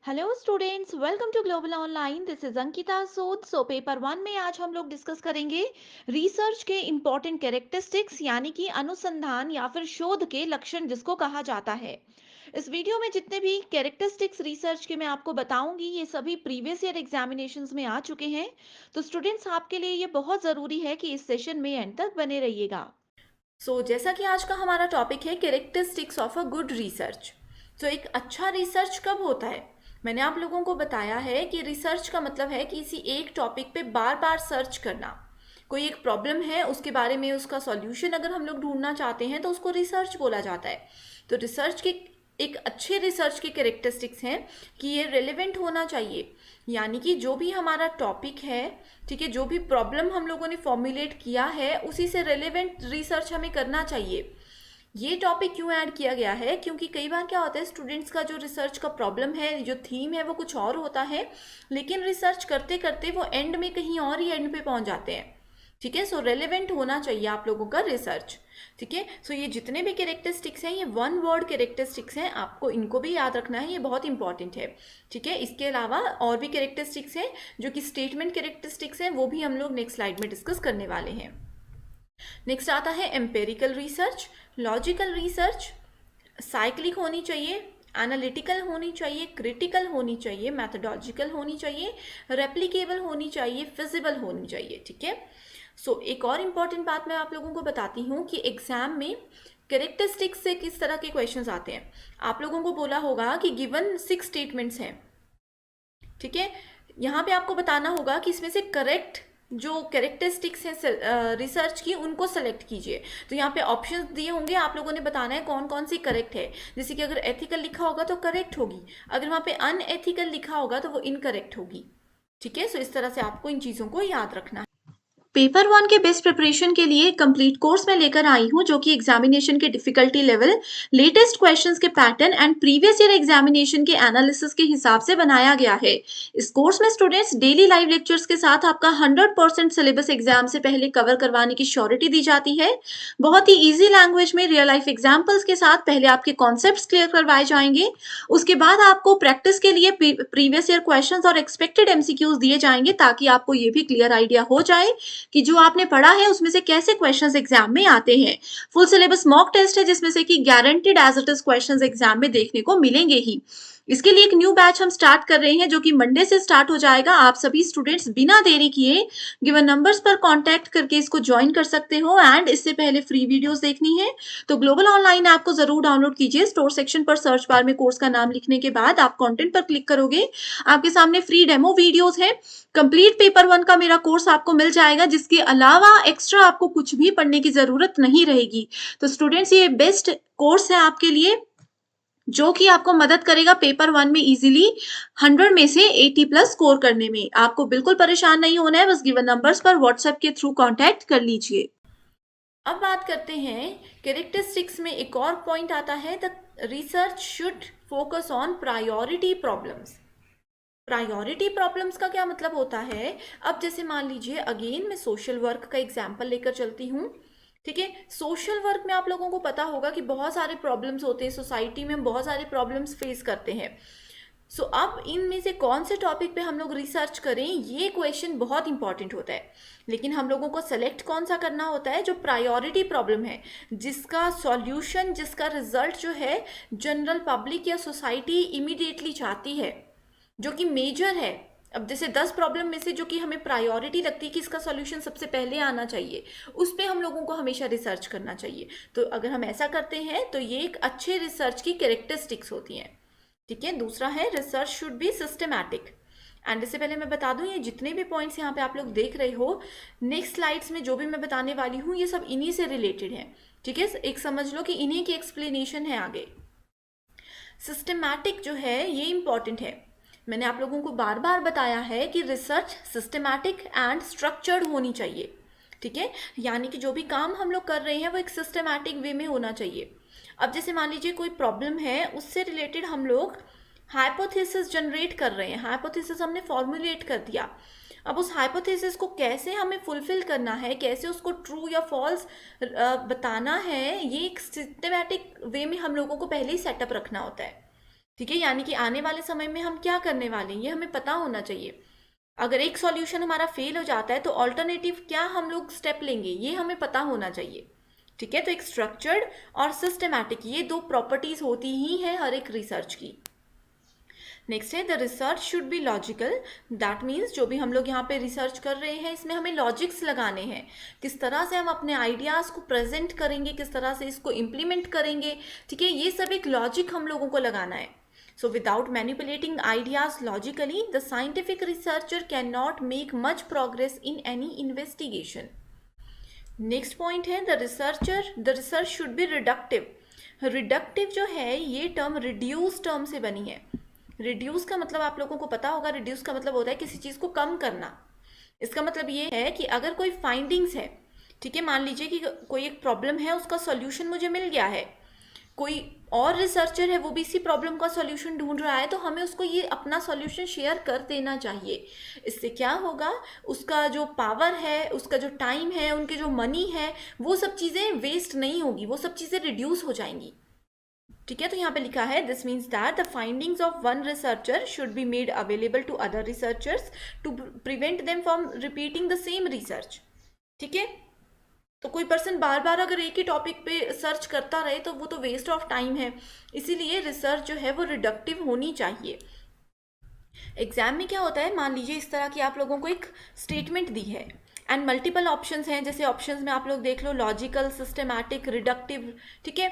Hello students, welcome to global online. This is Ankita Sood. Paper one में आज हम लोग डिस्कस करेंगे रिसर्च के इम्पॉर्टेंट कैरेक्टरिस्टिक्स, यानी कि अनुसंधान या फिर शोध के लक्षण जिसको कहा जाता है। इस वीडियो में जितने भी कैरेक्टरिस्टिक्स रिसर्च के मैं आपको बताऊंगी, ये सभी प्रीवियस ईयर एग्जामिनेशंस में आ चुके हैं। तो स्टूडेंट्स, आपके लिए ये बहुत ज़रूरी है कि इस सेशन में एंड तक बने रहिएगा। जैसा कि आज का हमारा टॉपिक है characteristics of a good research. एक अच्छा रिसर्च कब होता है? मैंने आप लोगों को बताया है कि रिसर्च का मतलब है कि किसी एक टॉपिक पे बार बार सर्च करना। कोई एक प्रॉब्लम है, उसके बारे में उसका सॉल्यूशन अगर हम लोग ढूंढना चाहते हैं तो उसको रिसर्च बोला जाता है। तो रिसर्च के एक अच्छे रिसर्च के कैरेक्टरिस्टिक्स हैं कि ये रेलेवेंट होना चाहिए, यानी कि जो भी हमारा टॉपिक है, ठीक है, जो भी प्रॉब्लम हम लोगों ने फॉर्मुलेट किया है उसी से रेलेवेंट रिसर्च हमें करना चाहिए। ये टॉपिक क्यों ऐड किया गया है? क्योंकि कई बार क्या होता है, स्टूडेंट्स का जो रिसर्च का प्रॉब्लम है, जो थीम है, वो कुछ और होता है, लेकिन रिसर्च करते करते वो एंड में कहीं और ही एंड पे पहुंच जाते हैं। ठीक है, रेलेवेंट होना चाहिए आप लोगों का रिसर्च। ठीक है, ये जितने भी कैरेक्टरिस्टिक्स हैं, ये वन वर्ड कैरेक्टरिस्टिक्स हैं, आपको इनको भी याद रखना है, ये बहुत इंपॉर्टेंट है। ठीक है, इसके अलावा और भी कैरेक्टरिस्टिक्स हैं जो कि स्टेटमेंट कैरेक्टरिस्टिक्स हैं, वो भी हम लोग नेक्स्ट स्लाइड में डिस्कस करने वाले हैं। नेक्स्ट आता है empirical research, logical research. Cyclic होनी चाहिए, एनालिटिकल होनी चाहिए, क्रिटिकल होनी चाहिए, मैथडोलॉजिकल होनी चाहिए, रेप्लिकेबल होनी चाहिए, फिजिबल होनी चाहिए। ठीक है, एक और इम्पॉर्टेंट बात मैं आप लोगों को बताती हूँ कि एग्जाम में कैरेक्टरिस्टिक्स से किस तरह के क्वेश्चंस आते हैं। आप लोगों को बोला होगा कि गिवन 6 स्टेटमेंट्स हैं। ठीक है, यहाँ पे आपको बताना होगा कि इसमें से करेक्ट जो कैरेक्टरिस्टिक्स हैं रिसर्च की, उनको सेलेक्ट कीजिए। तो यहाँ पे ऑप्शंस दिए होंगे, आप लोगों ने बताना है कौन कौन सी करेक्ट है। जैसे कि अगर एथिकल लिखा होगा तो करेक्ट होगी, अगर वहाँ पे अनएथिकल लिखा होगा तो वो इनकरेक्ट होगी। ठीक है, इस तरह से आपको इन चीज़ों को याद रखना है। पेपर वन के बेस्ट प्रिपरेशन के लिए कंप्लीट कोर्स में लेकर आई हूँ, जो कि एग्जामिनेशन के डिफिकल्टी लेवल, लेटेस्ट क्वेश्चंस के pattern and previous year examination के एनालिसिस के हिसाब से बनाया गया है। इस कोर्स में स्टूडेंट्स डेली लाइव लेक्चर्स के साथ आपका 100% सिलेबस एग्जाम से पहले कवर करवाने की श्योरिटी दी जाती है। बहुत ही ईजी लैंग्वेज में रियल लाइफ एग्जाम्पल्स के साथ पहले आपके कॉन्सेप्ट क्लियर करवाए जाएंगे, उसके बाद आपको प्रैक्टिस के लिए प्रीवियस ईयर क्वेश्चन और एक्सपेक्टेड एमसीक्यूज दिए जाएंगे, ताकि आपको ये भी क्लियर आइडिया हो जाए कि जो आपने पढ़ा है उसमें से कैसे क्वेश्चंस एग्जाम में आते हैं। फुल सिलेबस मॉक टेस्ट है, जिसमें से कि guaranteed as it is questions exam में देखने को मिलेंगे ही। इसके लिए एक न्यू बैच हम स्टार्ट कर रहे हैं, जो कि मंडे से स्टार्ट हो जाएगा। आप सभी स्टूडेंट्स बिना देरी किए गिवन नंबर्स पर कांटेक्ट करके इसको ज्वाइन कर सकते हो। एंड इससे पहले फ्री वीडियोस देखनी है तो ग्लोबल ऑनलाइन ऐप को जरूर डाउनलोड कीजिए। स्टोर सेक्शन पर सर्च बार में कोर्स का नाम लिखने के बाद आप कंटेंट पर क्लिक करोगे, आपके सामने फ्री डेमो वीडियोस है। कंप्लीट पेपर वन का मेरा कोर्स आपको मिल जाएगा, जिसके अलावा एक्स्ट्रा आपको कुछ भी पढ़ने की जरूरत नहीं रहेगी। तो स्टूडेंट्स, ये बेस्ट कोर्स है आपके लिए, जो कि आपको मदद करेगा पेपर वन में इजीली 100 में से 80+ स्कोर करने में। आपको बिल्कुल परेशान नहीं होना है, बस गिवन नंबर्स पर व्हाट्सएप के थ्रू कांटेक्ट कर लीजिए। अब बात करते हैं कैरेक्टरिस्टिक्स में। एक और पॉइंट आता है, the research should focus on priority problems. Priority problems का क्या मतलब होता है? अब जैसे मान लीजिए, अगेन मैं सोशल वर्क का एग्जाम्पल लेकर चलती हूँ। ठीक है, सोशल वर्क में आप लोगों को पता होगा कि बहुत सारे प्रॉब्लम्स होते हैं सोसाइटी में, हम बहुत सारे प्रॉब्लम्स फेस करते हैं। अब इनमें से कौन से टॉपिक पे हम लोग रिसर्च करें, ये क्वेश्चन बहुत इंपॉर्टेंट होता है। लेकिन हम लोगों को सेलेक्ट कौन सा करना होता है? जो प्रायोरिटी प्रॉब्लम है, जिसका सॉल्यूशन, जिसका रिजल्ट जो है जनरल पब्लिक या सोसाइटी इमीडिएटली चाहती है, जो कि मेजर है। अब जैसे 10 प्रॉब्लम में से जो कि हमें प्रायोरिटी लगती है कि इसका सॉल्यूशन सबसे पहले आना चाहिए, उस पर हम लोगों को हमेशा रिसर्च करना चाहिए। तो अगर हम ऐसा करते हैं तो ये एक अच्छे रिसर्च की कैरेक्टरिस्टिक्स होती हैं। ठीक है, दूसरा है research should B systematic. And इससे पहले मैं बता दूं, ये जितने भी पॉइंट्स यहाँ पे आप लोग देख रहे हो, नेक्स्ट स्लाइड्स में जो भी मैं बताने वाली हूँ, ये सब इन्हीं से रिलेटेड है। ठीक है, एक समझ लो कि इन्हीं की एक्सप्लेनेशन है आगे। सिस्टमैटिक जो है ये इंपॉर्टेंट है। मैंने आप लोगों को बार बार बताया है कि रिसर्च सिस्टमैटिक एंड स्ट्रक्चर्ड होनी चाहिए। ठीक है, यानी कि जो भी काम हम लोग कर रहे हैं वो एक सिस्टमैटिक वे में होना चाहिए। अब जैसे मान लीजिए कोई प्रॉब्लम है, उससे रिलेटेड हम लोग हाइपोथेसिस जनरेट कर रहे हैं, हाइपोथेसिस हमने फॉर्मुलेट कर दिया। अब उस हाइपोथेसिस को कैसे हमें फुलफिल करना है, कैसे उसको ट्रू या फॉल्स बताना है, ये एक सिस्टमैटिक वे में हम लोगों को पहले ही सेटअप रखना होता है। ठीक है, यानी कि आने वाले समय में हम क्या करने वाले हैं ये हमें पता होना चाहिए। अगर एक सॉल्यूशन हमारा फेल हो जाता है तो ऑल्टरनेटिव क्या हम लोग स्टेप लेंगे ये हमें पता होना चाहिए। ठीक है, तो एक स्ट्रक्चर्ड और सिस्टमैटिक ये दो प्रॉपर्टीज होती ही है हर एक रिसर्च की। नेक्स्ट है the research should be logical. That means जो भी हम लोग यहाँ पे रिसर्च कर रहे हैं इसमें हमें लॉजिक्स लगाने हैं, किस तरह से हम अपने आइडियाज़ को प्रेजेंट करेंगे, किस तरह से इसको इम्प्लीमेंट करेंगे। ठीक है, ये सब एक लॉजिक हम लोगों को लगाना है। So without manipulating ideas logically, the scientific researcher cannot make much progress in any investigation. Next point है the research should be reductive. Reductive जो है ये टर्म reduce टर्म से बनी है। reduce का मतलब आप लोगों को पता होगा, reduce का मतलब होता है किसी चीज़ को कम करना। इसका मतलब ये है कि अगर कोई फाइंडिंग्स है, ठीक है, मान लीजिए कि कोई एक प्रॉब्लम है उसका सॉल्यूशन मुझे मिल गया है, कोई और रिसर्चर है वो भी इसी प्रॉब्लम का सॉल्यूशन ढूंढ रहा है, तो हमें उसको ये अपना सॉल्यूशन शेयर कर देना चाहिए। इससे क्या होगा, उसका जो पावर है, उसका जो टाइम है, उनके जो मनी है, वो सब चीज़ें वेस्ट नहीं होगी, वो सब चीज़ें रिड्यूस हो जाएंगी। ठीक है, तो यहाँ पे लिखा है this means that the findings of one researcher should be made available to other researchers to prevent them from repeating the same research. ठीक है, तो कोई पर्सन बार बार अगर एक ही टॉपिक पे सर्च करता रहे तो वो तो वेस्ट ऑफ टाइम है। इसीलिए रिसर्च जो है वो रिडक्टिव होनी चाहिए। एग्जाम में क्या होता है, मान लीजिए इस तरह की आप लोगों को एक स्टेटमेंट दी है एंड मल्टीपल ऑप्शंस हैं, जैसे ऑप्शंस में आप लोग देख लो लॉजिकल, सिस्टमैटिक, रिडक्टिव। ठीक है,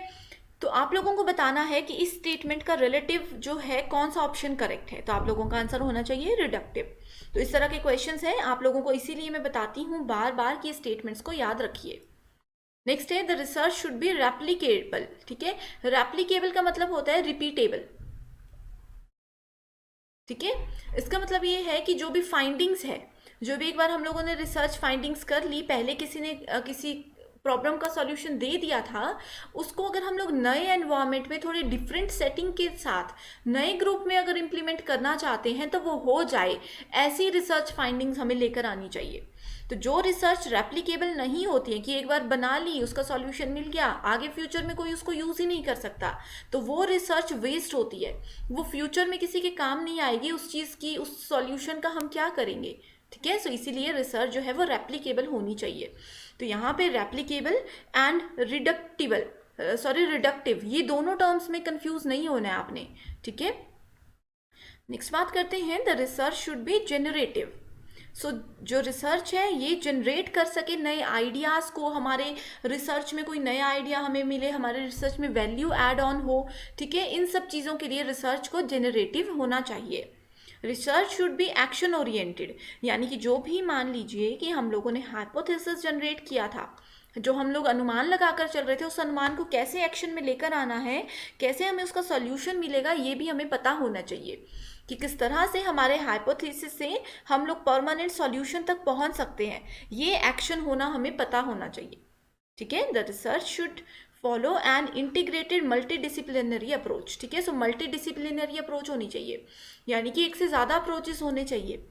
तो आप लोगों को बताना है कि इस स्टेटमेंट का रिलेटिव जो है कौन सा ऑप्शन करेक्ट है, तो आप लोगों का आंसर होना चाहिए रिडक्टिव। तो इस तरह के क्वेश्चंस हैं आप लोगों को, इसीलिए मैं बताती हूँ बार बार कि स्टेटमेंट्स को याद रखिए। नेक्स्ट है the research should B replicable. ठीक है, रेप्लीकेबल का मतलब होता है रिपीटेबल। ठीक है, इसका मतलब ये है कि जो भी फाइंडिंग्स है, जो भी एक बार हम लोगों ने रिसर्च फाइंडिंग्स कर ली, पहले किसी ने किसी प्रॉब्लम का सॉल्यूशन दे दिया था, उसको अगर हम लोग नए एनवायरनमेंट में थोड़ी डिफरेंट सेटिंग के साथ नए ग्रुप में अगर इम्प्लीमेंट करना चाहते हैं तो वो हो जाए, ऐसी रिसर्च फाइंडिंग्स हमें लेकर आनी चाहिए। तो जो रिसर्च रेप्लीकेबल नहीं होती है कि एक बार बना ली उसका सॉल्यूशन मिल गया, आगे फ्यूचर में कोई उसको यूज़ ही नहीं कर सकता, तो वो रिसर्च वेस्ट होती है, वो फ्यूचर में किसी के काम नहीं आएगी उस चीज़ की, उस सॉल्यूशन का हम क्या करेंगे। ठीक है, सो इसीलिए रिसर्च जो है वो रेप्लीकेबल होनी चाहिए। तो यहाँ पे रेप्लीकेबल एंड रिडक्टिव ये दोनों टर्म्स में कंफ्यूज नहीं होना है आपने। ठीक है, नेक्स्ट बात करते हैं the research should be generative. So जो रिसर्च है ये जनरेट कर सके नए आइडियाज़ को, हमारे रिसर्च में कोई नया आइडिया हमें मिले, हमारे रिसर्च में वैल्यू ऐड ऑन हो। ठीक है, इन सब चीज़ों के लिए रिसर्च को जेनरेटिव होना चाहिए। Research should B action oriented, यानी कि जो भी मान लीजिए कि हम लोगों ने हाइपोथेसिस जनरेट किया था, जो हम लोग अनुमान लगाकर चल रहे थे, उस अनुमान को कैसे एक्शन में लेकर आना है, कैसे हमें उसका सॉल्यूशन मिलेगा, ये भी हमें पता होना चाहिए कि किस तरह से हमारे हाइपोथेसिस से हम लोग परमानेंट सॉल्यूशन तक पहुंच सकते हैं। ये एक्शन होना हमें पता होना चाहिए। ठीक है, the research should follow an integrated multidisciplinary approach. ठीक है, सो मल्टीडिसिप्लिनरी अप्रोच होनी चाहिए, यानी कि एक से ज़्यादा अप्रोचेस होने चाहिए।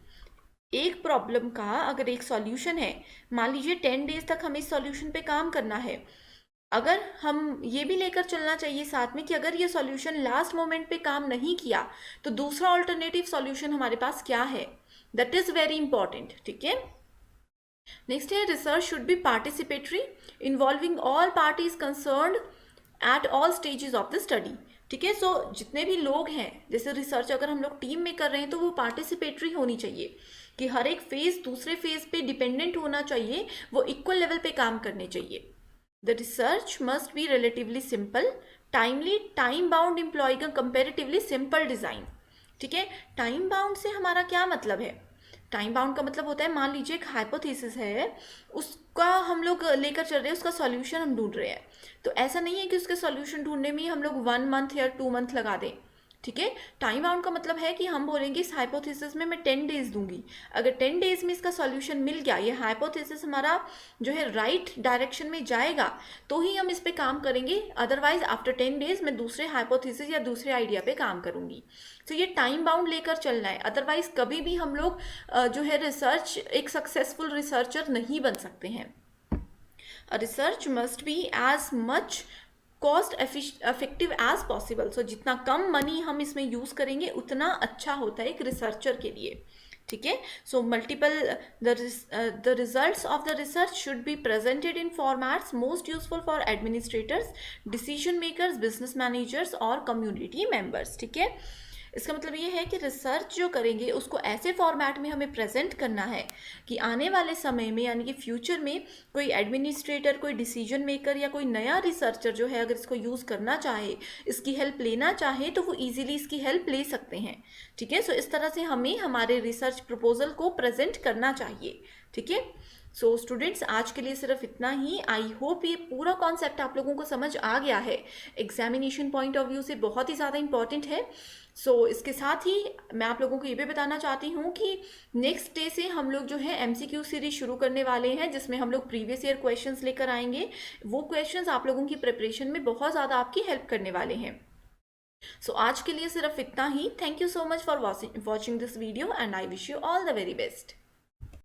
एक प्रॉब्लम का अगर एक सॉल्यूशन है, मान लीजिए 10 डेज तक हमें इस सॉल्यूशन पे काम करना है, अगर हम ये भी लेकर चलना चाहिए साथ में कि अगर ये सॉल्यूशन लास्ट मोमेंट पे काम नहीं किया तो दूसरा ऑल्टरनेटिव सॉल्यूशन हमारे पास क्या है, दैट इज़ वेरी इंपॉर्टेंट। ठीक है, नेक्स्ट है research should B participatory involving all parties concerned at all stages of the study. ठीक है, सो जितने भी लोग हैं, जैसे रिसर्च अगर हम लोग टीम में कर रहे हैं तो वो पार्टिसिपेटरी होनी चाहिए, कि हर एक फेज दूसरे फेज पे डिपेंडेंट होना चाहिए, वो इक्वल लेवल पे काम करने चाहिए। The research must B relatively simple, timely, time bound, employing comparatively simple design. ठीक है, टाइम बाउंड से हमारा क्या मतलब है, टाइम बाउंड का मतलब होता है मान लीजिए एक हाइपोथेसिस है, उसका हम लोग लेकर चल रहे हैं, उसका सॉल्यूशन हम ढूंढ रहे हैं, तो ऐसा नहीं है कि उसके सॉल्यूशन ढूंढने में ही हम लोग 1 मंथ या 2 मंथ लगा दें। ठीक है, टाइम बाउंड का मतलब है कि हम बोलेंगे इस हाइपोथेसिस में मैं 10 डेज दूंगी, अगर 10 डेज में इसका सॉल्यूशन मिल गया, ये हाइपोथेसिस हमारा जो है राइट डायरेक्शन में जाएगा, तो ही हम इस पे काम करेंगे, अदरवाइज आफ्टर 10 डेज मैं दूसरे हाइपोथेसिस या दूसरे आइडिया पे काम करूंगी। तो ये टाइम बाउंड लेकर चलना है, अदरवाइज कभी भी हम लोग जो है रिसर्च एक सक्सेसफुल रिसर्चर नहीं बन सकते हैं। Research must be as much cost effective as possible. So जितना कम मनी हम इसमें यूज़ करेंगे उतना अच्छा होता है एक रिसर्चर के लिए, ठीक है। So multiple the results of the research should be presented in formats most useful for administrators, decision makers, business managers और कम्युनिटी मेंबर्स, ठीक है। इसका मतलब ये है कि रिसर्च जो करेंगे उसको ऐसे फॉर्मेट में हमें प्रेजेंट करना है कि आने वाले समय में यानी कि फ्यूचर में कोई एडमिनिस्ट्रेटर, कोई डिसीजन मेकर या कोई नया रिसर्चर जो है अगर इसको यूज़ करना चाहे, इसकी हेल्प लेना चाहे तो वो इजीली इसकी हेल्प ले सकते हैं, ठीक है। सो इस तरह से हमें हमारे रिसर्च प्रपोजल को प्रेजेंट करना चाहिए, ठीक है। सो स्टूडेंट्स आज के लिए सिर्फ इतना ही। आई होप ये पूरा कॉन्सेप्ट आप लोगों को समझ आ गया है, एग्जामिनेशन पॉइंट ऑफ व्यू से बहुत ही ज़्यादा इंपॉर्टेंट है। सो इसके साथ ही मैं आप लोगों को ये भी बताना चाहती हूँ कि नेक्स्ट डे से हम लोग जो है एमसीक्यू सीरीज शुरू करने वाले हैं, जिसमें हम लोग प्रीवियस ईयर क्वेश्चंस लेकर आएंगे। वो क्वेश्चंस आप लोगों की प्रिपरेशन में बहुत ज़्यादा आपकी हेल्प करने वाले हैं। सो आज के लिए सिर्फ इतना ही। Thank you so much for watching this video and I wish you all the very best.